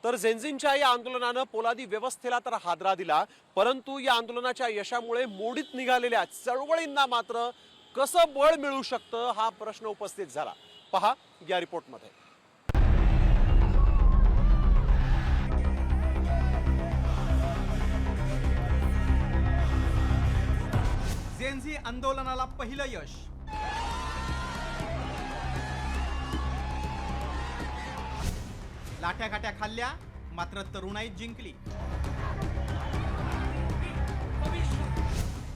तर जेनझींच्या या आंदोलनानं पोलादी व्यवस्थेला तर हादरा दिला, परंतु या आंदोलनाच्या यशामुळे मोडीत निघालेल्या चळवळींना मात्र कसं बळ मिळू शकतं हा प्रश्न उपस्थित झाला। पहा या रिपोर्टमध्ये। जेनझी आंदोलनाला पहिलं यश। लाठ्याकाठ्या खाल्ल्या मात्र तरुणाई जिंकली।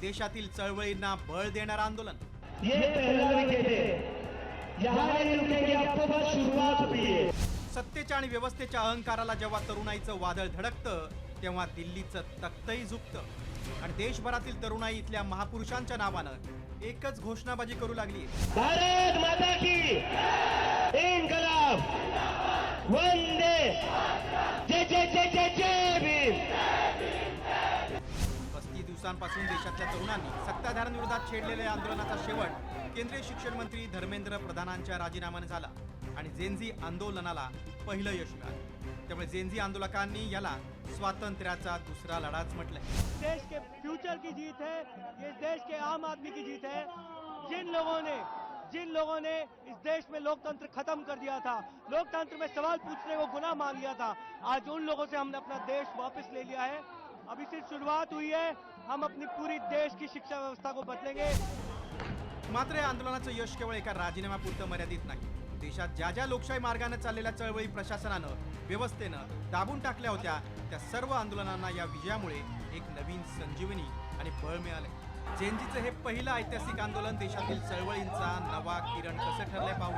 देशातील चळवळींना बळ देणारं आंदोलन। सत्तेच्या आणि व्यवस्थेच्या अहंकाराला जेव्हा तरुणाईचं वादळ धडकतं तेव्हा दिल्लीचं तख्तही झुकतं आणि देशभरातील तरुणाई इथल्या महापुरुषांच्या नावानं एकच घोषणाबाजी करू लागली। भारत माता की इन्कलाब, वंदे जय जय जय जय जय भीम। 35 दिवसांपासून देशातल्या तरुणांनी सत्ताधाऱ्यांविरोधात छेडलेल्या आंदोलनाचा शेवट केंद्रीय शिक्षण मंत्री धर्मेंद्र प्रधानांच्या राजीनाम्याने झाला आणि जेनझी आंदोलनाला पहिलं यश मिळालं। त्यामुळे जेनझी आंदोलकांनी याला स्वातंत्र्याचा दुसरा लढाच म्हटलंय। देश के फ्यूचर की जीत है, ये देश के आम आदमी की जीत है। जिन लोगों ने इस देश में लोकतंत्र खत्म कर दिया था, लोकतंत्र में सवाल पूछने को गुनाह मान लिया था, आज उन लोगों से हमने अपना देश वापस ले लिया है। अभी सिर्फ शुरुआत हुई है, हम अपनी पूरी देश की शिक्षा व्यवस्था को बदलेंगे। मात्र या आंदोलनाचं यश केवळ एका राजीनाम्यापुरतं मर्यादित नाही। देशात ज्या लोकशाही मार्गाने चाललेल्या चळवळी प्रशासनानं व्यवस्थेनं दाबून टाकल्या होत्या त्या सर्व आंदोलनांना या विजयामुळे एक नवीन संजीवनी आणि बळ मिळाले। जेनझीचं हे पहिलं ऐतिहासिक आंदोलन देशातील चळवळींचा नवा किरण कसं ठरलंय पाहू।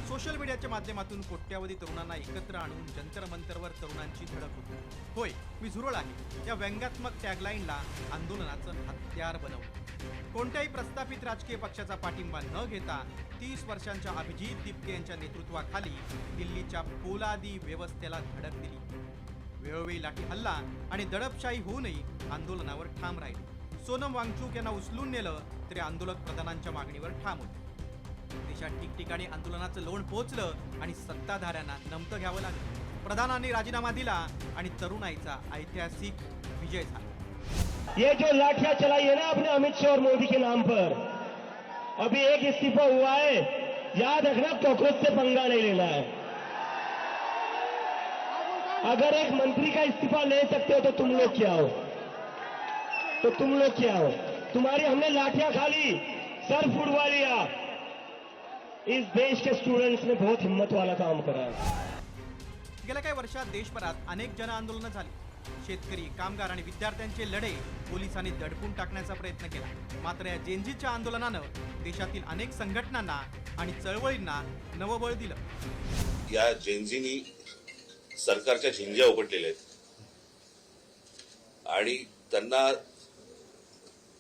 सोशल मीडियाच्या माध्यमातून कोट्यावधी तरुणांना एकत्र आणून जंतर मंतरवर तरुणांची धडक होती। होय मी झुरळ आहे या व्यंग्यात्मक टॅगलाईनला आंदोलनाचं हत्यार बनवलं। कोणत्याही प्रस्थापित राजकीय पक्षाचा पाठिंबा न घेता 30 वर्षांच्या अभिजित दिपके यांच्या नेतृत्वाखाली दिल्लीच्या पोलादी व्यवस्थेला धडक दिली। वेळोवेळी लाठी हल्ला आणि दडपशाही होऊनही आंदोलनावर ठाम राहिले। सोनम वांगचूक यांना उचलून नेलं तरी आंदोलक प्रधानांच्या मागणीवर ठाम होते। देशात ठिकठिकाणी आंदोलनाचं लोण पोहोचलं आणि सत्ताधाऱ्यांना नमतं घ्यावं लागलं। प्रधानांनी राजीनामा दिला आणि तरुणाईचा ऐतिहासिक विजय झाला। ये जो लाठियां चलाई है ना अपने अमित शाह और मोदी के नाम पर, अभी एक इस्तीफा हुआ है, याद रखना कॉकरोच से पंगा नहीं लेना है। अगर एक मंत्री का इस्तीफा ले सकते हो तो तुम लोग क्या हो, तुम्हारी हमने लाठियां खा ली, सर फुड़वा लिया। इस देश के स्टूडेंट्स ने बहुत हिम्मत वाला काम करा है। गेल्या काही वर्षात देशभरात अनेक जन आंदोलनं झाली। शेतकरी, कामगार आणि विद्यार्थ्यांचे लढे पोलिसांनी दडपून टाकण्याचा प्रयत्न केला। मात्र या जेनझीच्या आंदोलनानं देशातील अनेक संघटनांना आणि चळवळींना नवं बळ दिलं। या जेनझीनी सरकारच्या झिंज्या उघडलेल्या आहेत आणि त्यांना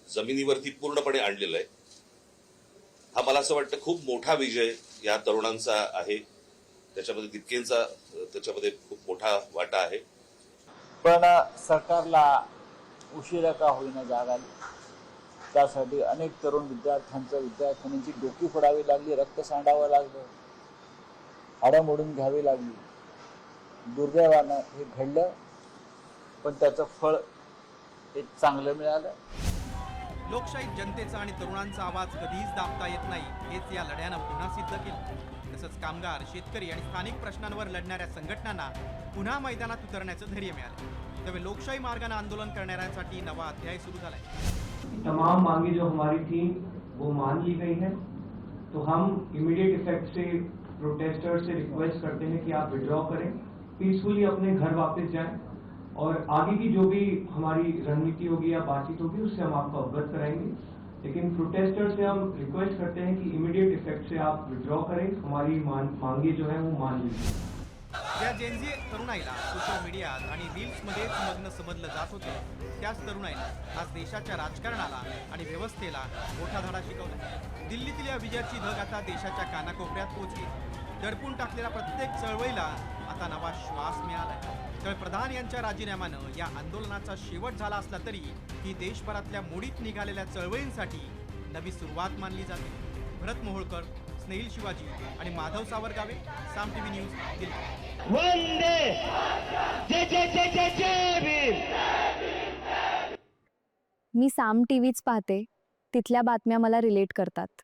जमिनीवरती पूर्णपणे आणलेलं आहे। हा मला असं वाटतं खूप मोठा विजय या तरुणांचा आहे। त्याच्यामध्ये दिपकेंचा त्याच्यामध्ये खूप मोठा वाटा आहे। पण सरकारला उशिरा का होईना जाग आली, त्यासाठी अनेक तरुण विद्यार्थ्यांची डोकी फोडावी लागली, रक्त सांडावं लागलं, हाडं मोडून घ्यावी लागली। दुर्दैवानं हे घडलं, पण त्याचं फळ एक चांगलं मिळालं। लोकशाहीत जनतेचा आणि तरुणांचा आवाज कधीच दाबता येत नाही हेच या लढ्यानं पुन्हा सिद्ध केलं। तसंच कामगार, शेतकरी आणि स्थानिक प्रश्नांवर लढणाऱ्या संघटनांना पुन्हा मैदानात उतरण्याचं धैर्य मिळालं। त्यामुळे लोकशाही मार्गाने आंदोलन करणाऱ्यांसाठी नवा अध्याय सुरू झालाय। तमाम मांगे जो हमारी थी वो मान ली गई है, तो हम इमीडिएट इफेक्ट से प्रोटेस्टर्स से रिक्वेस्ट करते हैं कि आप विड्रॉ करें, पीसफुली अपने घर वापस जाएं और आगे की जो भी हमारी रणनीति होगी या बातचीत होगी उससे हम आपको अवगत कराएंगे। लेकिन प्रोटेस्टर्स से हम रिक्वेस्ट करते हैं कि इमीडिएट इफेक्ट से आप विड्रॉ करें, हमारी मांगे जो है वो मान लीजिए। या जेनझी तरुणाईला सोशल मीडियात आणि रील्समध्येच मग्न समजलं जात होते, त्याच तरुणाईनं आज देशाच्या राजकारणाला आणि व्यवस्थेला मोठा धडा शिकवला। दिल्लीतील या विजयाची धग आता देशाच्या कानाकोपऱ्यात पोहोचली। दडपून टाकलेल्या प्रत्येक चळवळीला आता नवा श्वास मिळालाय। त्यामुळे प्रधान यांच्या राजीनाम्यानं या आंदोलनाचा शेवट झाला असला तरी ही देशभरातल्या मोडीत निघालेल्या चळवळींसाठी नवी सुरुवात मानली जाते। भरत मोहोळकर, स्नेहिल शिवाजी आणि माधव सावरगावे, साम टीव्ही न्यूज, दिल्ली। वंदे मी साम टीव्हीच पाहते. तिथल्या बातम्या मला रिलेट करतात.